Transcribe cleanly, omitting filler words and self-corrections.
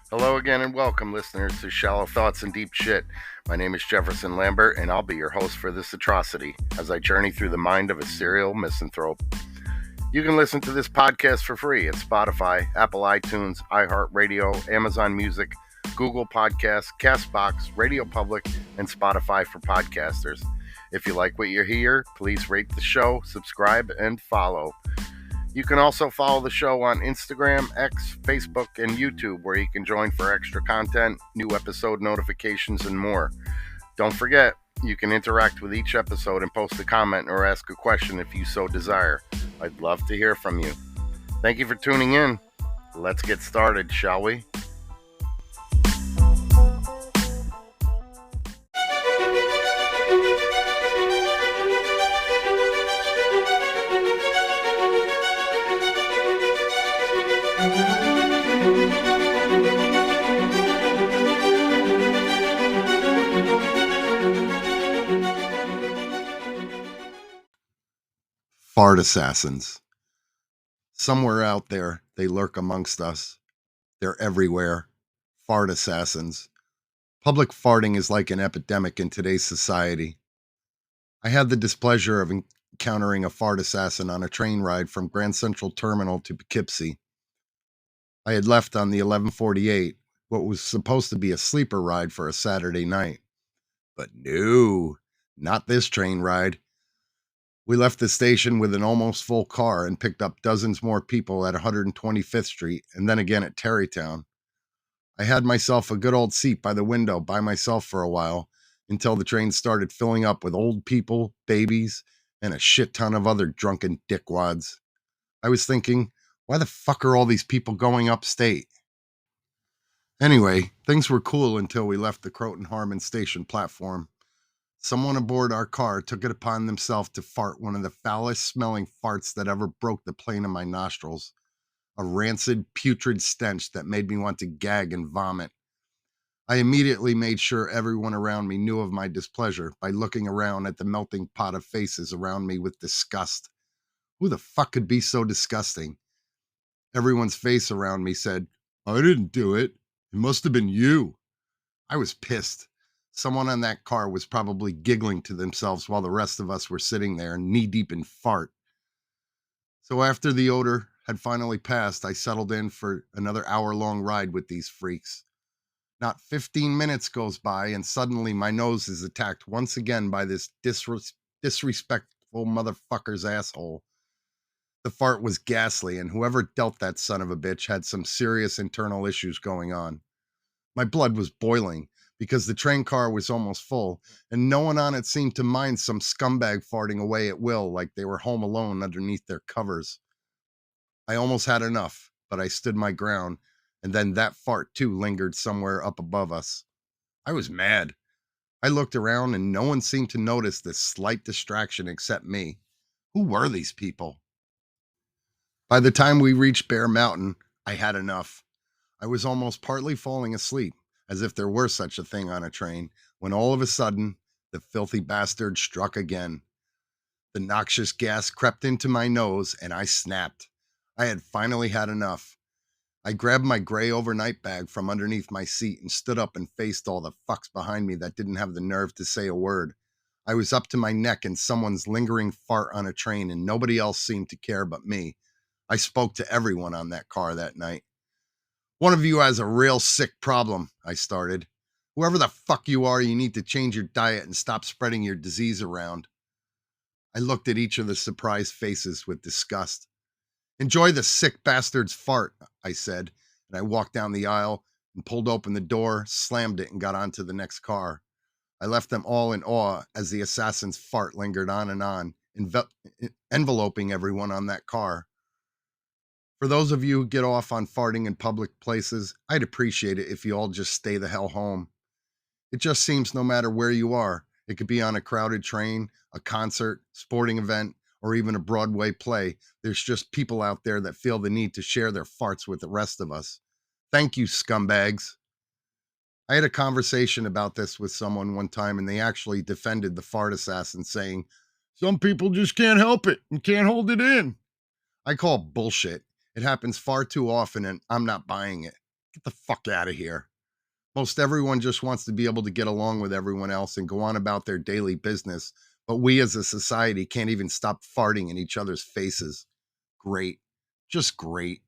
Hello again and welcome, listeners, to Shallow Thoughts and Deep Shit. My name is Jefferson Lambert, and I'll be your host for this atrocity as I journey through the mind of a serial misanthrope. You can listen to this podcast for free at Spotify, Apple iTunes, iHeartRadio, Amazon Music, Google Podcasts, Castbox, Radio Public, and Spotify for podcasters. If you like what you hear, please rate the show, subscribe, and follow. You can also follow the show on Instagram, X, Facebook, and YouTube, where you can join for extra content, new episode notifications, and more. Don't forget, you can interact with each episode and post a comment or ask a question if you so desire. I'd love to hear from you. Thank you for tuning in. Let's get started, shall we? Fart assassins. Somewhere out there, they lurk amongst us. They're everywhere. Fart assassins. Public farting is like an epidemic in today's society. I had the displeasure of encountering a fart assassin on a train ride from Grand Central Terminal to Poughkeepsie. I had left on the 11:48, what was supposed to be a sleeper ride for a Saturday night. But no, not this train ride. We left the station with an almost full car and picked up dozens more people at 125th Street and then again at Tarrytown. I had myself a good old seat by the window by myself for a while until the train started filling up with old people, babies, and a shit ton of other drunken dickwads. I was thinking, why the fuck are all these people going upstate? Anyway, things were cool until we left the Croton Harmon station platform. Someone aboard our car took it upon themselves to fart one of the foulest smelling farts that ever broke the plane of my nostrils. A rancid, putrid stench that made me want to gag and vomit. I immediately made sure everyone around me knew of my displeasure by looking around at the melting pot of faces around me with disgust. Who the fuck could be so disgusting? Everyone's face around me said, "I didn't do it. It must have been you." I was pissed. Someone on that car was probably giggling to themselves while the rest of us were sitting there knee-deep in fart. So after the odor had finally passed, I settled in for another hour-long ride with these freaks. Not 15 minutes goes by, and suddenly my nose is attacked once again by this disrespectful motherfucker's asshole. The fart was ghastly, and whoever dealt that son of a bitch had some serious internal issues going on. My blood was boiling because the train car was almost full, and no one on it seemed to mind some scumbag farting away at will like they were home alone underneath their covers. I almost had enough, but I stood my ground, and then that fart too lingered somewhere up above us. I was mad. I looked around, and no one seemed to notice this slight distraction except me. Who were these people? By the time we reached Bear Mountain, I had enough. I was almost partly falling asleep, as if there were such a thing on a train, when all of a sudden, the filthy bastard struck again. The noxious gas crept into my nose, and I snapped. I had finally had enough. I grabbed my gray overnight bag from underneath my seat and stood up and faced all the fucks behind me that didn't have the nerve to say a word. I was up to my neck in someone's lingering fart on a train, and nobody else seemed to care but me. I spoke to everyone on that car that night. "One of you has a real sick problem," I started. "Whoever the fuck you are, you need to change your diet and stop spreading your disease around." I looked at each of the surprised faces with disgust. "Enjoy the sick bastard's fart," I said, and I walked down the aisle and pulled open the door, slammed it, and got onto the next car. I left them all in awe as the assassin's fart lingered on, enveloping everyone on that car. For those of you who get off on farting in public places, I'd appreciate it if you all just stay the hell home. It just seems no matter where you are, it could be on a crowded train, a concert, sporting event, or even a Broadway play, there's just people out there that feel the need to share their farts with the rest of us. Thank you, scumbags. I had a conversation about this with someone one time, and they actually defended the fart assassin, saying, "Some people just can't help it and can't hold it in." I call bullshit. It happens far too often, and I'm not buying it. Get the fuck out of here. Most everyone just wants to be able to get along with everyone else and go on about their daily business. But we as a society can't even stop farting in each other's faces. Great. Just great.